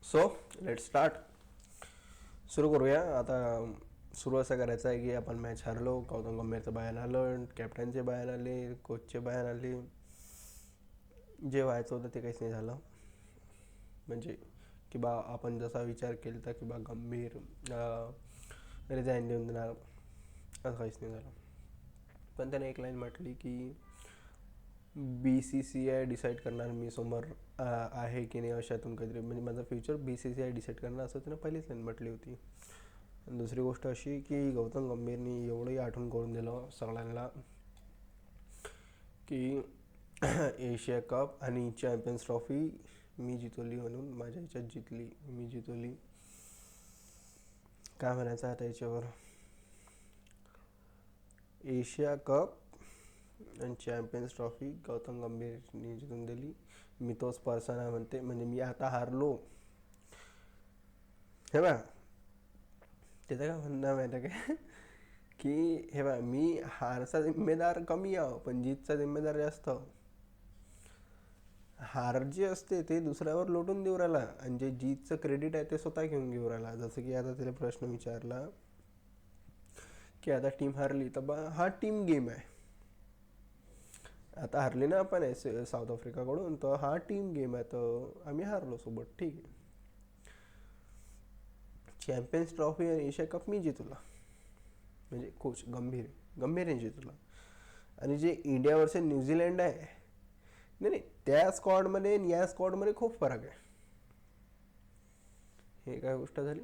So let start. सुरू करूया. आता सुरू असं करायचं आहे की आपण मॅच हरलो, गौतम गंभीरचं बयान आलं, कॅप्टनचे बयान आले, कोचचे बयान आले. जे व्हायचं होतं ते काहीच नाही झालं. म्हणजे की बा आपण जसा विचार केला तर की बा गंभीर रिझाईन देऊन देणार, असं काहीच नाही झालं. पण त्याने एक लाईन म्हटली की BCCI डिसाईड करणार मी समोर आहे की नाही, अशातून काहीतरी, म्हणजे माझं फ्युचर BCCI डिसाईड करणार, असं त्यानं पहिलीच लाईन म्हटली होती. आणि दुसरी गोष्ट अशी की गौतम गंभीरनी एवढंही आठवण करून दिलं सगळ्यांना की एशिया कप आणि चॅम्पियन्स ट्रॉफी मी जितवली, म्हणून माझ्या ह्याच्यात जितली, मी जितवली. काय म्हणायचं आता याच्यावर? एशिया कप आणि चॅम्पियन्स ट्रॉफी गौतम गंभीरनी जिंकून दिली. मी तोच पर्सन आहे म्हणते. म्हणजे मी आता हारलो. हे बा त्याचं काय म्हणणं माहिती आहे काय की हे बा मी हारचा जिम्मेदार कमी आहो पण जीतचा जिम्मेदार जास्त. हार जे असते ते दुसऱ्यावर लोटून देऊ राहिला आणि जे जीतचं क्रेडिट आहे ते स्वतः घेऊन घेऊ राहिला. जसं की आता त्याला प्रश्न विचारला की आता टीम हारली तर बा हा टीम गेम आहे. आता हारली ना आपण साऊथ आफ्रिकाकडून, तर हा टीम गेम आहे, तर आम्ही हारलो सोबत, ठीक आहे. चॅम्पियन्स ट्रॉफी आणि एशिया कप मी जितवला, म्हणजे कोच गंभीरने जितवला. आणि जे इंडिया वर्सेस न्यूझीलंड आहे, नाही नाही, त्या स्क्वॉडमध्ये आणि या स्क्वॉडमध्ये खूप फरक आहे. हे काय गोष्ट झाली?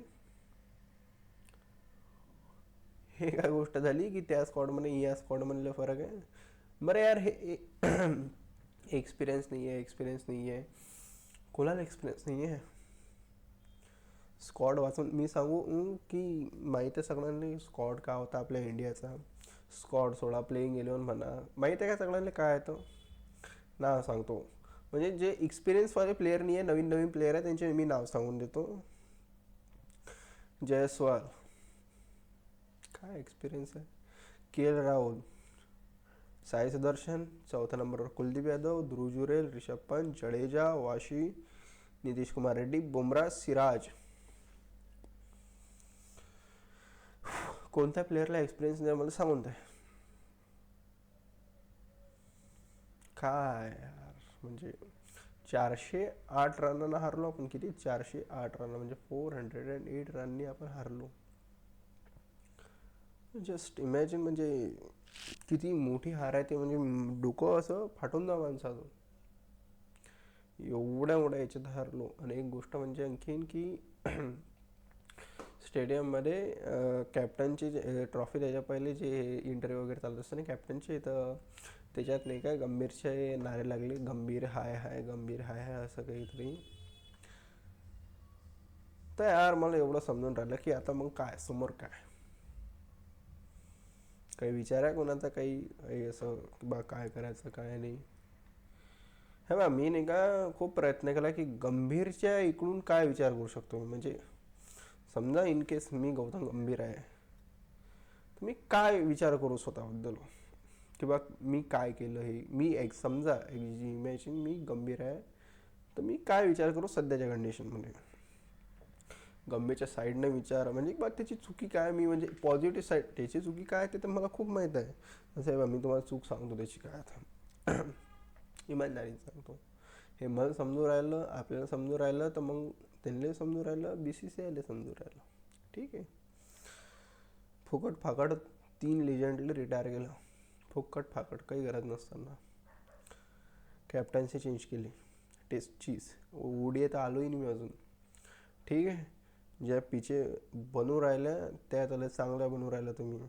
हे काय गोष्ट झाली की त्या स्क्वॉडमध्ये या स्क्वॉडमधले फरक आहे? बरं यार, हे एक्सपिरियन्स नाही आहे. कोणाला एक्सपिरियन्स नाही आहे? स्क्वॉड वाचून मी सांगू की माहीत आहे सगळ्यांनी स्क्वॉड का होता आपल्या इंडियाचा. स्क्वॉड सोडा, प्लेइंग 11 म्हणा, माहीत आहे का सगळ्यांना काय येतं? नाव सांगतो. म्हणजे जे एक्सपिरियन्सवाले प्लेयर नाही आहे, नवीन नवीन प्लेयर आहे, त्यांचे मी नाव सांगून देतो. जयस्वाल, काय एक्सपिरियन्स आहे. KL राहुल, साई सुदर्शन, चौथ्या नंबरवर कुलदीप यादव, ध्रुव जुरेल, ऋषभ पंत, जडेजा, वाशी, नितीश कुमार रेड्डी, बुमराह, सिराज. कोणत्या प्लेअरला एक्सपिरियन्स नाही मला सांगून दे. काय यार, म्हणजे 408 रनांना हारलो आपण. किती? 408 रन, म्हणजे 408 रननी आपण हारलो. जस्ट इमॅजिन, म्हणजे किती मोठी हार आहे ते. म्हणजे डोकं असं फाटून जा माणसाचं, एवढ्या मोठ्या याच्यात हारलो. आणि एक गोष्ट म्हणजे आणखीन की स्टेडियममध्ये कॅप्टनची ट्रॉफी द्यायच्या पहिले जे इंटरव्ह्यू वगैरे चालत असतं ना कॅप्टनचे, तर त्याच्यात नाही काय गंभीरचे नारे लागले, गंभीर हाय हाय, गंभीर हाय हाय, असं काहीतरी. तर यार मला एवढं समजून राहिलं की आता मग काय समोर काय, काही विचार आहे कोणाचा, काही असं बा काय करायचं काय नाही. हे बा मी नाही का खूप प्रयत्न केला की गंभीरच्या इकडून काय विचार करू शकतो. म्हणजे समजा इन केस मी गौतम गंभीर आहे तर मी काय विचार करू स्वतःबद्दल, किंवा मी काय केलं. हे मी एक समजा इमॅजिन मी गंभीर आहे तर मी काय विचार करू सध्याच्या कंडिशनमध्ये. गंभीरच्या साईडने विचार, म्हणजे बा त्याची चुकी काय, मी म्हणजे पॉझिटिव्ह साईड त्याची चुकी काय ते तर मला खूप माहीत आहे. असं आहे बा, मी तुम्हाला चूक सांगतो त्याची काय आता इमानदारीने सांगतो. हे मला समजून राहिलं, आपल्याला समजून राहिलं, तर मग त्यांना समजून राहिलं, BCCIला समजून राहिलं, ठीक आहे. फुकट फाकट 3 लिजंडला रिटायर केलं, फुकट फाकट, काही गरज नसताना. कॅप्टन्सी चेंज केली, टेस्टचीच. ODI तर आलोही नाही मी अजून, ठीक आहे. ज्या पिचे बनवू राहिल्या त्या त्याला चांगल्या बनवू राहिल्या तुम्ही.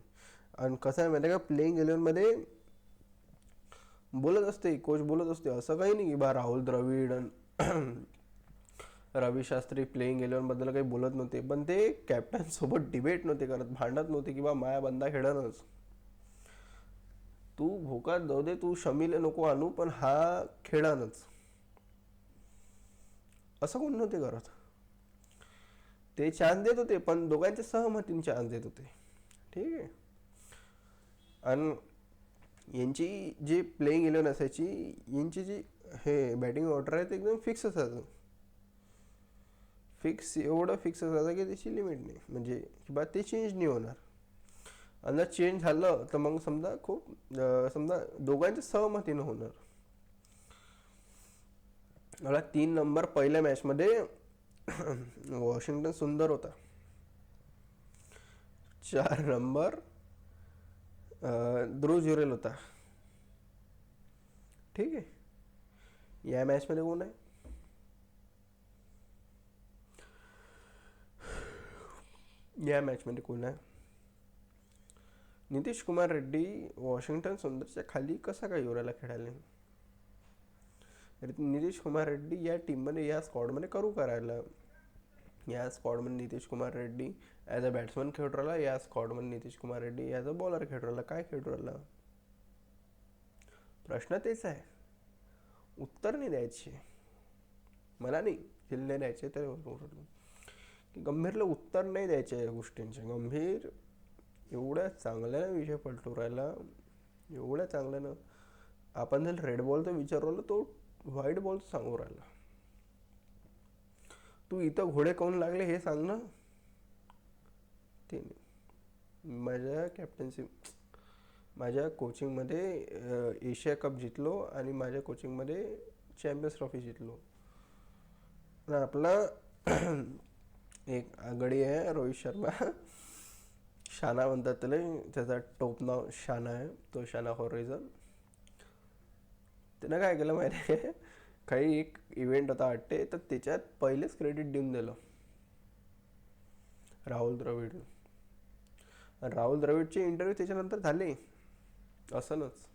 आणि कसं आहे माहिती आहे का, प्लेइंग 11मध्ये बोलत असते कोच, बोलत असते, असं काही नाही की बा राहुल द्रविड आणि रवी शास्त्री प्लेइंग 11बद्दल काही बोलत नव्हते, पण ते कॅप्टन सोबत डिबेट नव्हते करत, भांडत नव्हते की बा माया बंदा खेळणच, तू भोकात जाऊ दे, तू शमीला नको आणू, पण हा खेळानच, असं कोण नव्हते करत. ते चान्स देत होते पण दोघांच्या सहमतीने चान्स देत होते, ठीक आहे. आणि यांची जी प्लेइंग 11 असायची, यांची जी हे बॅटिंग ऑर्डर आहे ते एकदम फिक्स असायचं. फिक्स एवढं फिक्स असायचं की त्याची लिमिट नाही, म्हणजे की बा ते चेंज नाही होणार. आणि जर चेंज झालं तर मग समजा खूप समजा दोघांच्या सहमतीनं होणार. मला 3 नंबर पहिल्या मॅचमध्ये वॉशिंग्टन सुंदर होता. 4 नंबर ध्रुव जुरेल होता. ठीक आहे. या मॅचमध्ये कोण आहे? या मॅचमध्ये कोण आहे? नितीश कुमार रेड्डी वॉशिंग्टन सुंदरच्या खाली कसा काय युवराला खेळायला? नितीश कुमार रेड्डी या टीममध्ये या स्क्वॉडमध्ये करू करायला. या स्क्वॉडमध्ये Nitish Kumar Reddy as a batsman खेळून राहिला. या स्क्वॉडमध्ये Nitish Kumar Reddy as a bowler खेळून राहिला. काय खेळून राहिला? प्रश्न तेच आहे. उत्तर नाही द्यायचे मला, नाही जिल्हे द्यायचे तर की गंभीरला उत्तर नाही द्यायचे या गोष्टींचे. गंभीर एवढ्या चांगल्यानं विषय पलटू राहिला, एवढ्या चांगल्यानं. आपण जर रेड बॉलचं विचारलं तो व्हाईट बॉलचं सांगू राहिला. तू इथं घोडे काऊन लागले हे सांग ना. ते नाही. माझ्या कॅप्टन्सी, माझ्या कोचिंगमध्ये एशिया कप जिंकलो आणि माझ्या कोचिंगमध्ये चॅम्पियन्स ट्रॉफी जिंकलो. आपला एक गडी आहे रोहित शर्मा, शाना म्हणतात त्याला, त्याचा टोप नाव शाना आहे. तो शाना हॉरिझन. त्यानं काय केलं माहिती आहे? काही एक इव्हेंट होता वाटते, तर त्याच्यात पहिलेच क्रेडिट देऊन दिलं राहुल द्रविड. राहुल द्रविडचे इंटरव्ह्यू त्याच्यानंतर झाले असनच.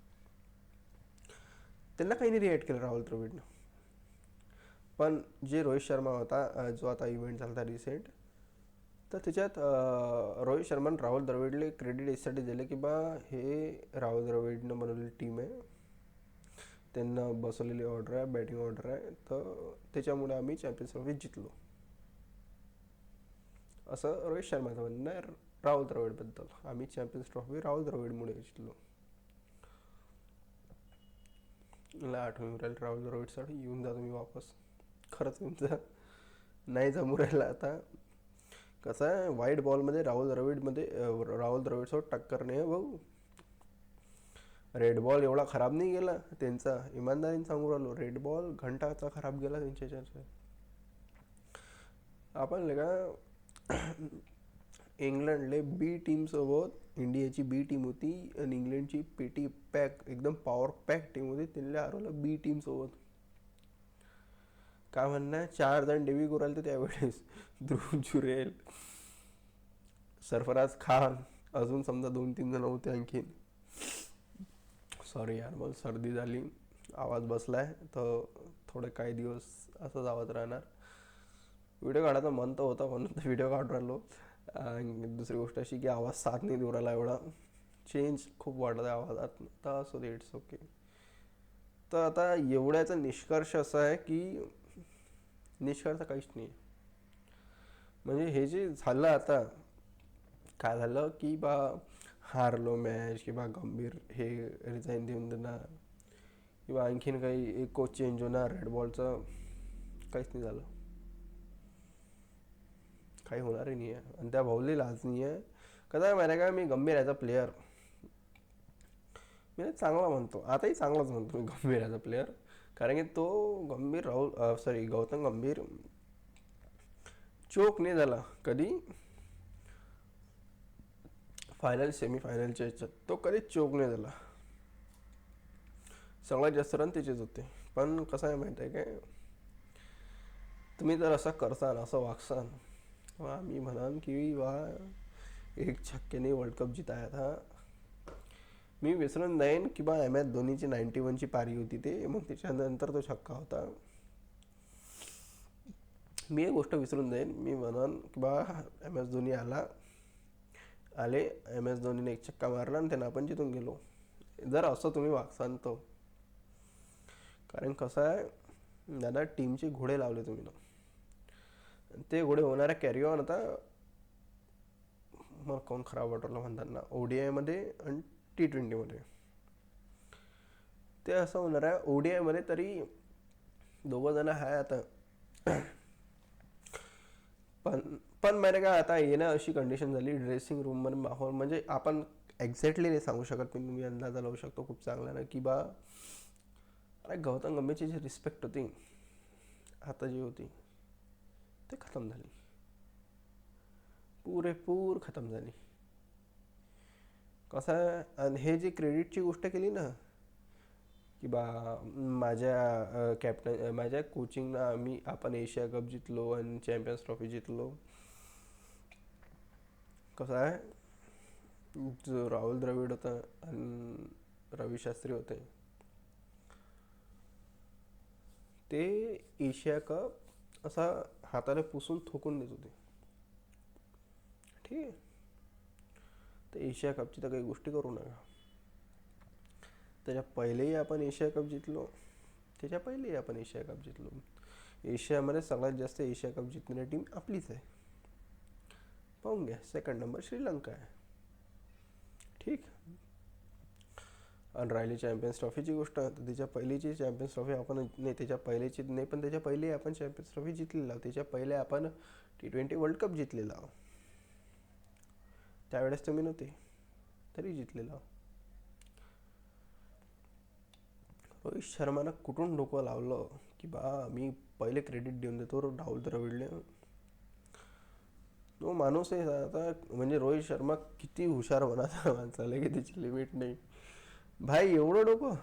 त्यांना काही नाही रिॲक्ट केलं राहुल द्रविडनं. पण जे रोहित शर्मा होता, जो आता इव्हेंट झाला होता रिसेंट, तर त्याच्यात रोहित शर्मानं राहुल द्रविडला क्रेडिट यासाठी दिलं की बा हे राहुल द्रविडनं बनवलेली टीम आहे, त्यांना बसवलेली ऑर्डर आहे, बॅटिंग ऑर्डर आहे, तर त्याच्यामुळे आम्ही चॅम्पियन्स ट्रॉफी जिंकलो. असं रोहित शर्माचं म्हणणं आहे राहुल द्रविडबद्दल. आम्ही चॅम्पियन्स ट्रॉफी राहुल द्रविडमुळे जिंकलो. मला आठवण राहील राहुल द्रविडसाठी. येऊन जा तुम्ही वापस, खरंच येऊन जा. नाही जमू राहिला आता. कसं आहे, व्हाईट बॉलमध्ये राहुल द्रविडसोबत टक्कर नाही भाऊ. रेड बॉल एवढा खराब नाही गेला त्यांचा, इमानदारीने सांगू राहिलो. रेड बॉल घंटाचा खराब गेला त्यांच्या. आपण का इंग्लंडले बी टीमसोबत, इंडियाची बी टीम होती आणि इंग्लंडची पेटी पॅक एकदम पॉवर पॅक टीम होती, त्यांना हरवलं बी टीमसोबत. काय म्हणणं, 4 जण डेब्यू करू राहिले त्यावेळेस. ध्रुव जुरेल, सरफराज खान, अजून समजा 2-3 जण होते आणखीन. सॉरी यार, मला सर्दी झाली, आवाज बसलाय, तर थोडे काही दिवस असंच आवाज राहणार. व्हिडिओ काढायचं मन तर होतं म्हणून व्हिडिओ काढून राहिलो. दुसरी गोष्ट अशी की आवाज साथ नाही देऊ राहिला, एवढा चेंज खूप वाटत आहे आवाजात, तर असो दे, इट्स ओके. तर आता एवढ्याचा निष्कर्ष असा आहे की निष्कर्ष काहीच नाही. म्हणजे हे जे झालं आता, काय झालं की बा हारलो मॅच, किंवा गंभीर हे रिझाईन देऊन देणार, किंवा आणखीन काही एक कोच चेंज होणार रेड बॉलचं, काहीच नाही झालं. काही होणारही नाही आहे. आणि त्या भाऊली लाज नाही आहे. कसं आहे माहिती आहे का, मी गंभीर ॲज अ प्लेयर मी चांगला म्हणतो, आताही चांगलाच म्हणतो मी गंभीर ॲज अ प्लेयर. कारण की तो गौतम गंभीर चोक नाही झाला कधी फायनल सेमीफायनलच्या ह्याच्यात, तो कधीच चोक नाही झाला. सगळ्यात जास्त रन त्याचेच होते. पण कसं आहे माहिती आहे काय, तुम्ही जर असं करसान, असं वागसान, मी म्हणान की वा 1 छक्क्याने वर्ल्ड कप जिताया था. मी विसरून जाईन की बा MS धोनीची 91ची पारी होती ते, मग त्याच्यानंतर तो छक्का होता. मी एक गोष्ट विसरून जाईन. मी म्हणान की बा MS धोनी आले, MS धोनीने 1 छक्का मारला आणि त्यांना आपण जिथून गेलो. जर असं तुम्ही वागसान तो, कारण कसं आहे दादा, टीमचे घोडे लावले तुम्ही ना, ते घोडे होणाऱ्या कॅरी ऑन. आता मग कोण खराब वाटवलं म्हणतात ना, ODIमध्ये आणि T20मध्ये ते असं होणार आहे. ODIमध्ये तरी 2 जण आहे आता, पण पण माहिती का आता येणं अशी कंडिशन झाली ड्रेसिंग रूममध्ये माहोल म्हणजे आपण एक्झॅक्टली नाही सांगू शकत, पण तुम्ही अंदाजा लावू शकतो खूप चांगला ना की बा अरे गौतम गंभीरची जी रिस्पेक्ट होती आता जी होती ते खतम झाली, पुरेपूर खतम झाली. कसं आहे आणि हे जी क्रेडिटची गोष्ट केली ना की बा माझ्या कॅप्टन माझ्या कोचिंगला आपण एशिया कप जितलो आणि चॅम्पियन्स ट्रॉफी जितलो. कसं आहे जो राहुल द्रविड होता आणि रवी शास्त्री होते ते एशिया कप असा हाताला पुसून थोकून देत होते. ठीक आहे, तर एशिया कपची तर काही गोष्टी करू नका. त्याच्या पहिलेही आपण एशिया कप जिंकलो, त्याच्या पहिलेही आपण एशिया कप जिंकलो. एशियामध्ये सगळ्यात जास्त एशिया कप जिंकणारी टीम आपलीच आहे. पाहून घ्या, सेकंड नंबर श्रीलंका आहे. ठीक. आणि राहिली चॅम्पियन्स ट्रॉफीची गोष्ट तर त्याच्या पहिलीची चॅम्पियन्स ट्रॉफी आपण नाही, त्याच्या पहिलेची नाही पण त्याच्या पहिले आपण चॅम्पियन्स ट्रॉफी जिंकलेला आहोत. त्याच्या पहिले आपण T20 वर्ल्ड कप जिंकलेला आहोत. त्यावेळेस तुम्ही नव्हते तरी जिंकलेला आहोत. रोहित शर्मानं कुठून डोकं लावलं की बा मी पहिले क्रेडिट देऊन देतो राहुल द्रविडले. तो माणूस आहे आता म्हणजे रोहित शर्मा किती हुशार म्हणाचा माणसाला की त्याची लिमिट नाही भाई. एवढं डोकं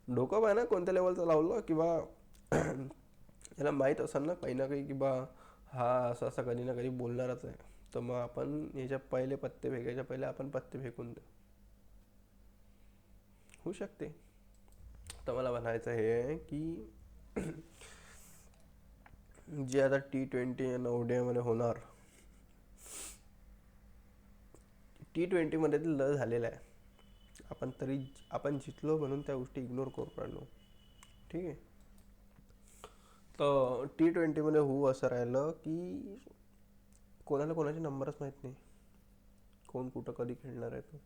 डोकं पाय ना कोणत्या लेवलचं लावलं की बा याला माहीत असेल ना काही ना काही की बा हा असं असं कधी ना कधी बोलणारच आहे, तर मग आपण याच्या पहिले पत्ते फेकायच्या पहिले आपण पत्ते फेकून देऊ. होऊ शकते. तर मला म्हणायचं हे आहे की जे आता T20 आणि ODI होणार, T20 ल झालेलं आहे. आपण तरी आपण जितलो म्हणून त्या गोष्टी इग्नोर करू राहिलो. ठीक आहे, तर T20 होऊ असं राहिलं की कोणाला कोणाचे नंबरच माहीत नाही, कोण कुठं कधी खेळणार आहे. तो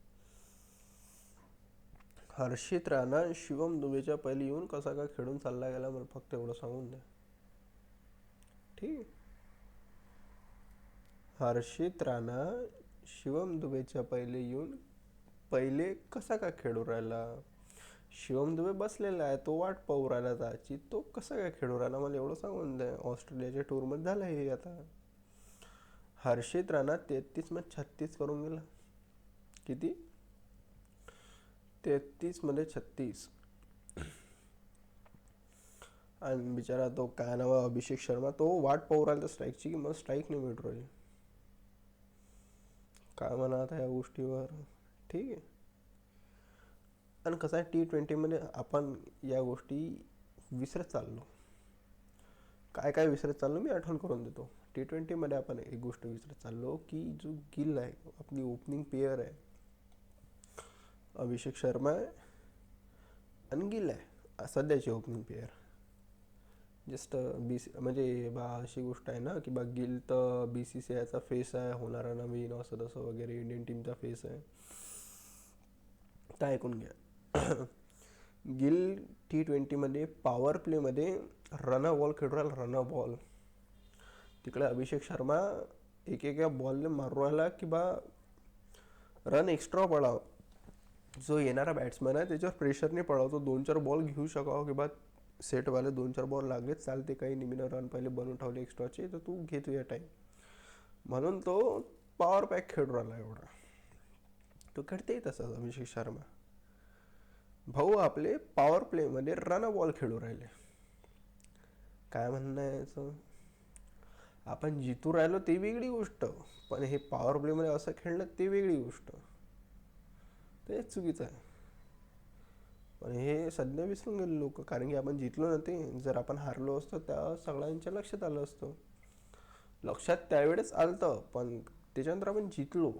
हर्षित राणा शिवम दुबेच्या पहिले येऊन कसा का खेळून चालला गेला मला फक्त एवढं सांगून द्या. ठीक आहे, हर्षित राणा शिवम दुबेच्या पहिले येऊन पहिले कसा का खेळू राहिला. शिवम दुबे बसलेला आहे, तो वाट पाहू राहिला त्याची, तो कसं काय खेळू राहिला मला एवढं सांगून द्या. ऑस्ट्रेलियाच्या टूरमध्ये झालं हे आता. हर्षित राणा 33 मध्ये 36 करून गेला. किती? 33 मध्ये 36. आणि बिचारा तो काय नाव अभिषेक शर्मा तो वाट पाहू राहिला स्ट्राईकची की मग स्ट्राईक नाही मिळू राहिली. काय म्हणा आता या गोष्टीवर. ठीक आहे, आणि कसं आहे T20 आपण या गोष्टी विसरत चाललो. काय काय विसरत चाललो मी आठवण करून देतो. T20 आपण एक गोष्ट विसरत चाललो की जो गिल आहे आपली ओपनिंग पेयर आहे, अभिषेक शर्मा आहे आणि गिल आहे सध्याची ओपनिंग पेयर. जस्ट म्हणजे बा अशी गोष्ट आहे ना की बा गिल तर BCCIचा फेस आहे होणारा नवीन असं तसं वगैरे, इंडियन टीमचा फेस आहे. तर ऐकून घ्या गिल T20 पॉवर प्लेमध्ये रन बॉल खेळू राहिला, रन बॉल. तिकडे अभिषेक शर्मा एक एका बॉलने मारू राहिला की बा रन एक्स्ट्रा पडाव. जो येणारा बॅट्समन आहे त्याच्यावर प्रेशर नाही पडावं, तो 2-4 बॉल घेऊ शकावं की बा सेटवाले 2-4 बॉल लागलेच चालते, काही निमीनं रन पहिले बनवून ठेवले एक्स्ट्राचे तर तू घे तुझ्या टाईम. म्हणून तो पॉवर पॅक खेळू राहिला एवढा. तो खेळतेही तसाच अभिषेक शर्मा. भाऊ आपले पॉवर प्लेमध्ये रन बॉल खेळू राहिले. काय म्हणणं आहे याचं. आपण जितू राहिलो ते वेगळी गोष्ट, पण हे पॉवर प्लेमध्ये असं खेळणं ते वेगळी गोष्ट. तेच चुकीचं आहे. पण हे सध्या विसरून गेले लोक, कारण की आपण जितलो ना ते जर आपण हारलो असतो त्या सगळ्यांच्या लक्षात आलं असतं. लक्षात त्यावेळेस आलतं पण त्याच्यानंतर आपण जितलो.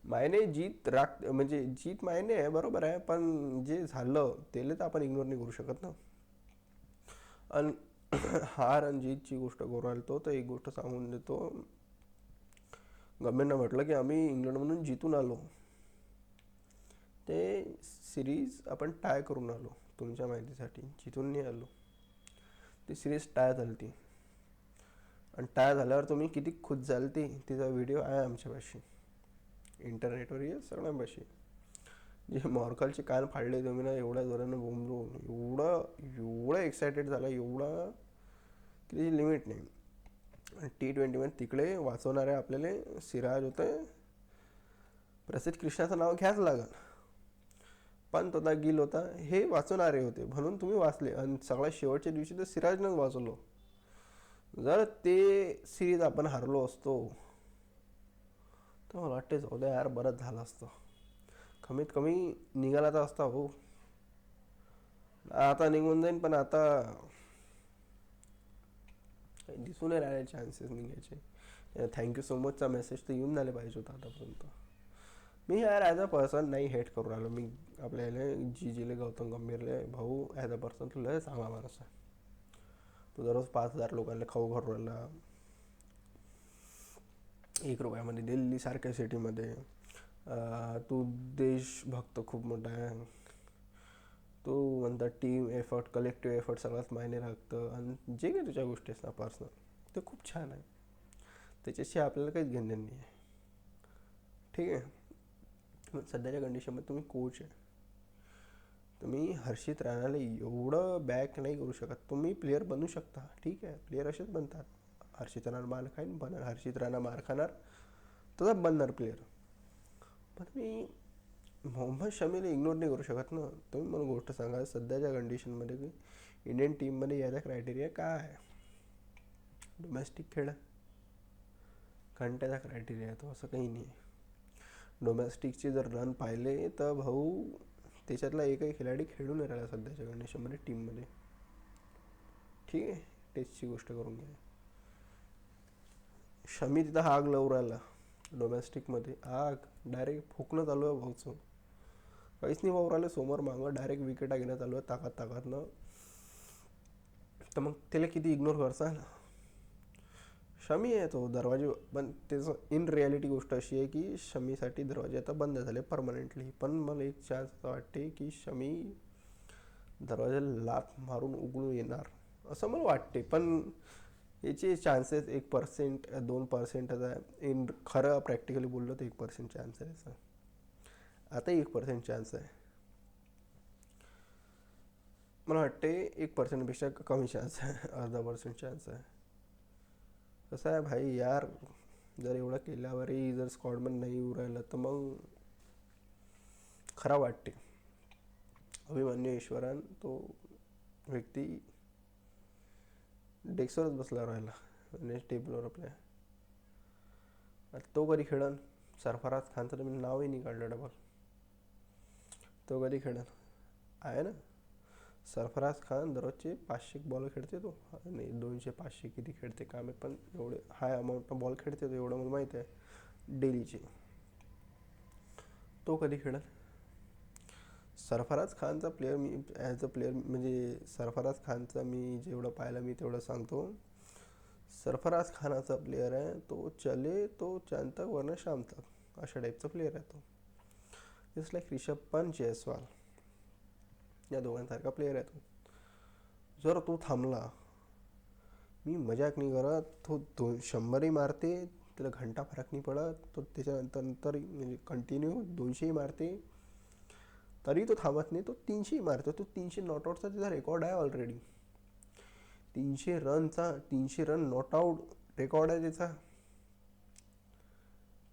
मायने जीत राग म्हणजे जीत मायने आहे बरोबर आहे, पण जे झालं त्याला तर आपण इग्नोर नाही करू शकत ना. आणि हार आणि जीतची गोष्ट करू राहिलो तर एक गोष्ट सांगून देतो. गंभीरनं म्हटलं की आम्ही इंग्लंडमधून जितून आलो, ते सिरीज आपण टाय करून आलो. तुमच्या माहितीसाठी जिथून नाही आलो, ती सिरीज टाय झाली ती. आणि त्या झाल्यावर तुम्ही किती खुश झाल ती तिचा व्हिडिओ आहे आमच्यापाशी, इंटरनेटवर ये सगळ्यांपाशी. जे मॉर्कलचे कान फाडले तुम्ही ना एवढ्या जोरानं बोंबलून, एवढं एवढं एक्सायटेड झाला, एवढा की त्याची लिमिट नाही. T20मध्ये तिकडे वाचवणारे आपल्याला सिराज होते, प्रसिद्ध कृष्णाचं नाव घ्याच लागल, पण तो गिल होता, हे वाचवणारे होते म्हणून तुम्ही वाचले. आणि सगळ्या शेवटच्या दिवशी तर सिराजनंच वाचवलो. जर ते सिरीज आपण हारलो असतो तर मला वाटते जाऊ द्या यार, बरंच झालं असतं, कमीत कमी निघाला तर असता. हो आता निघून जाईन, पण आता दिसून नाही राहिले चान्सेस निघायचे. थँक्यू सो मचचा मेसेज तर येऊन झाले पाहिजे होता आतापर्यंत. मी यार ॲज अ पर्सन नाही हेट करू राहिलो मी आपल्याला. जीले गौतम गंभीरले भाऊ ॲज अ पर्सन तो लय चांगला माणूस आहे. तो दररोज 5,000 लोकांना खाऊ घालून राहिला, 1 रुपयामध्ये दिल्ली सारख्या सिटीमध्ये. तो देशभक्त खूप मोठा आहे. तो म्हणतात टीम एफर्ट, कलेक्टिव्ह एफर्ट सगळ्यात मायने राखतं. आणि जे काही तुझ्या गोष्टी आहेत ना पर्सनल, ते खूप छान आहे. त्याच्याशी आपल्याला काहीच घेणं नाही आहे, ठीक आहे. सध्याच्या कंडिशनमध्ये तुम्ही कोच आहे, तुम्ही हर्षित राणाला एवढं बॅक नाही करू शकत. तुम्ही प्लेअर बनू शकता, ठीक आहे, प्लेअर असेच बनतात. हर्षित राणा मार खाईन बनणार, हर्षित राणा मार खाणार तसा बनणार प्लेअर. पण तुम्ही मोहम्मद शमीला इग्नोर नाही करू शकत ना. तुम्ही मला गोष्ट सांगा, सध्याच्या कंडिशनमध्ये की इंडियन टीममध्ये यायचा क्रायटेरिया काय आहे? डोमेस्टिक खेळ, घंट्याचा क्रायटेरिया आहे तो, असं काही नाही आहे. डोमेस्टिकचे जर रन पाहिले तर भाऊ त्याच्यातला एकही खिलाडी खेळून नाही राहिला सध्याच्या कंडिशनमध्ये टीममध्ये, ठीक आहे. टेस्टची गोष्ट करून घ्या, शमी तिथं आग लावून राहिला डोमेस्टिकमध्ये, आग डायरेक्ट फुकणं चालू आहे भाऊचं, काहीच नाही वाहू राहिलं समोर मागं, डायरेक्ट विकेटा घेणं चालू आहे ताकदनं. तर मग त्याला किती इग्नोर करसाल? शमी आहे तो दरवाजे, पण त्याचं इन रियालिटी गोष्ट अशी आहे की शमीसाठी दरवाजे आता बंद झाले परमनंटली. पण मला एक चान्स असं वाटते की शमी दरवाजाला लाथ मारून उघडून येणार असं मला वाटते. पण याचे चान्सेस 1%, 2%च आहे. इन खरं प्रॅक्टिकली बोललं तर 1% चान्स आहे याचा. आता 1% चान्स आहे, मला वाटते 1%पेक्षा कमी चान्स आहे, 0.5% चान्स आहे. कसं आहे भाई यार, जर एवढं केल्यावरही जर स्क्वॉडमन नाही येऊ राहिलं तर मग खरा वाटते. अभिमन्यू ईश्वरन तो व्यक्ती डेस्कवरच बसला राहिला म्हणजे टेबलवर आपल्या. आता तो कधी खेळन? सरफराज खानचं तर मी नावही नाही काढलं डबल. तो कधी खेळन आहे ना? सरफराज खान दररोजचे 500 बॉल खेळते तो, आणि 200-500 किती खेळते काय माहीत, पण एवढे हाय अमाऊंट बॉल खेळते तो, एवढं मला माहीत आहे डेलीचे. तो कधी खेळत? सरफराज खानचा player me as a player म्हणजे सरफराज खानचा मी जेवढं पाहिलं मी तेवढं सांगतो. सरफराज खानाचा प्लेअर आहे तो, चले तो चांद तक वरना शाम तक अशा टाईपचा प्लेअर आहे तो. जस्ट लाईक रिषभ पंत, जयस्वाल या दोघांसारखा प्लेअर आहे तो. जर तो थांबला, मी मजाक नाही करत, तो 100ही मारते, त्याला घंटा फरक नाही पडत. तो त्याच्यानंतर म्हणजे कंटिन्यू 200ही मारते तरी तो थांबत नाही, तो 300ही मारतो. तो 300 नॉटआउटचा त्याचा रेकॉर्ड आहे already. 300 run not out record आहे त्याचा.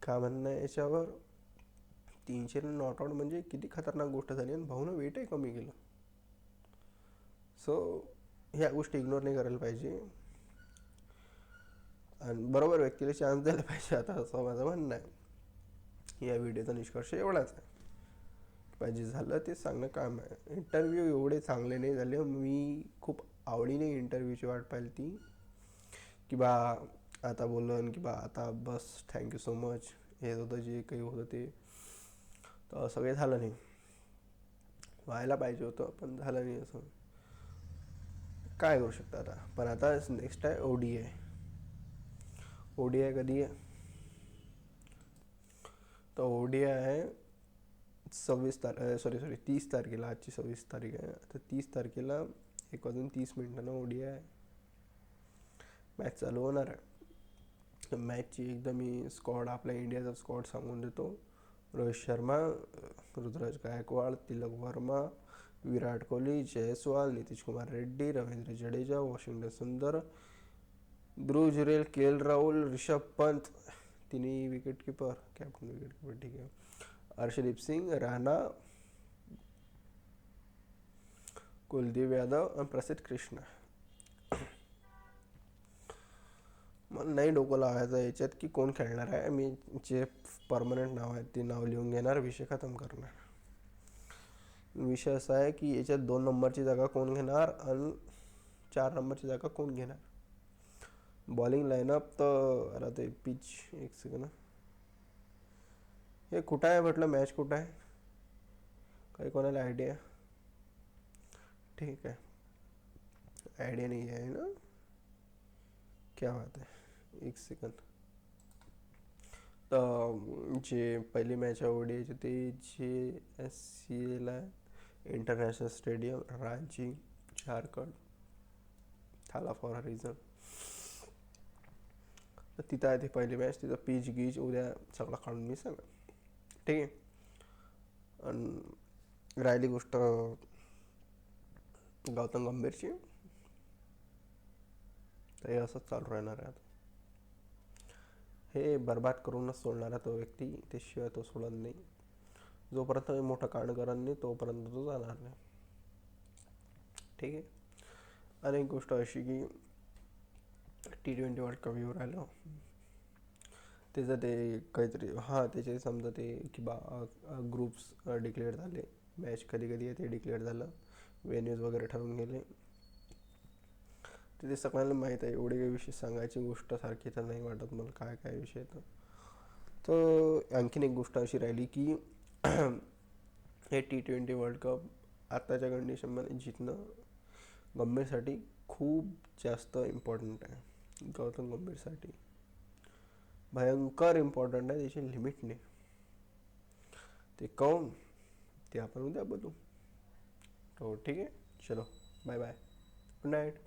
काय म्हणणं आहे याच्यावर? 300 रन नॉट आउट म्हणजे किती खतरनाक गोष्ट झाली. आणि भाऊनं वेटही कमी केलं. सो ह्या गोष्टी इग्नोर नाही करायला पाहिजे आणि बरोबर व्यक्तीला चान्स द्यायला पाहिजे. आता असं माझं म्हणणं आहे. या व्हिडिओचा निष्कर्ष एवढाच आहे, पाहिजे झालं ते सांगणं काम आहे. इंटरव्ह्यू एवढे चांगले नाही झाले. मी खूप आवडीने इंटरव्ह्यूची वाट पाहिली ती, की बा आता बोलन की बा आता बस थँक्यू सो मच, हे होतं जे काही होतं ते. तर असं काही झालं नाही, व्हायला पाहिजे होतं पण झालं नाही. असं काय करू शकतं आता. पण आता नेक्स्ट आहे ODI. ODI कधी आहे? तर ODI आहे 30 तारखेला. आजची 26 तारीख आहे. तर 30 तारखेला 1:30 ODI आहे. मॅच चालू होणार आहे. मॅचची एकदम मी स्क्वॉड, आपल्या इंडियाचा स्क्वॉड सांगून देतो. रोहित शर्मा, ऋतुराज गायकवाड, तिलक वर्मा, विराट कोहली, जयस्वाल, नितीश कुमार रेड्डी, रवींद्र जडेजा, वॉशिंग्टन सुंदर, ध्रुव जुरेल, के एल राहुल, ऋषभ पंत, तिन्ही wicket keeper, captain wicket keeper, ठीक आहे, अर्शदीप सिंग, राणा, कुलदीप यादव आणि प्रसिद्ध कृष्णा. मला नाही डोकं लावायचं याच्यात की कोण खेळणार आहे. मी जे परमनंट नाव आहेत ते नाव लिहून घेणार, विषय खतम करणार. विषय असा आहे की याच्यात 2 नंबरची जागा कोण घेणार आणि 4 नंबरची जागा कोण घेणार. बॉलिंग लाईनअप तर आता ते पिच, एक सेकंड, हे कुठं आहे म्हटलं, मॅच कुठं आहे, काही कोणाला आयडिया. ठीक आहे, आयडिया नाही आहे ना, क्या बात आहे, एक सेकंड. तर जे पहिली मॅच आहे ओडीआयची ते JSCL आहे, इंटरनॅशनल स्टेडियम, रांची, झारखंड, थाला फॉर अ रिझन. तर तिथं आहे ती पहिली मॅच, तिथं पीच गीच उद्या सगळं काढून मी सांगा, ठीक आहे. आणि राहिली गोष्ट गौतम गंभीरची, तर हे असंच चालू राहणार आहे आता. हे बर्बाद करूनच सोडणारा तो व्यक्ती, त्याशिवाय तो सोडत नाही. जोपर्यंत मोठं कांड करत नाही तोपर्यंत तो जाणार नाही, ठीक आहे. आणि एक गोष्ट अशी की T20 वर्ल्ड कप येऊ राहिलं, त्याचं ते काहीतरी, हां त्याचे समजा ते की बा ग्रुप्स डिक्लेअर झाले, मॅच कधी कधी आहे ते डिक्लेअर झालं, वेन्यूज वगैरे ठरवून गेले, ते सगळ्यांना माहीत आहे. एवढे काही विषय सांगायची गोष्ट सारखी तर नाही वाटत मला, काय काय विषय तर आणखीन एक गोष्ट अशी राहिली की हे T20 वर्ल्ड कप आत्ताच्या कंडिशनमध्ये जिंकणं गंभीरसाठी खूप जास्त इम्पॉर्टंट आहे. गौतम गंभीरसाठी भयंकर इम्पॉर्टंट आहे, त्याची लिमिट नाही. ते काऊन ते आपण उद्या बोलू. तो ठीक आहे, चलो बाय बाय, गुड नाईट.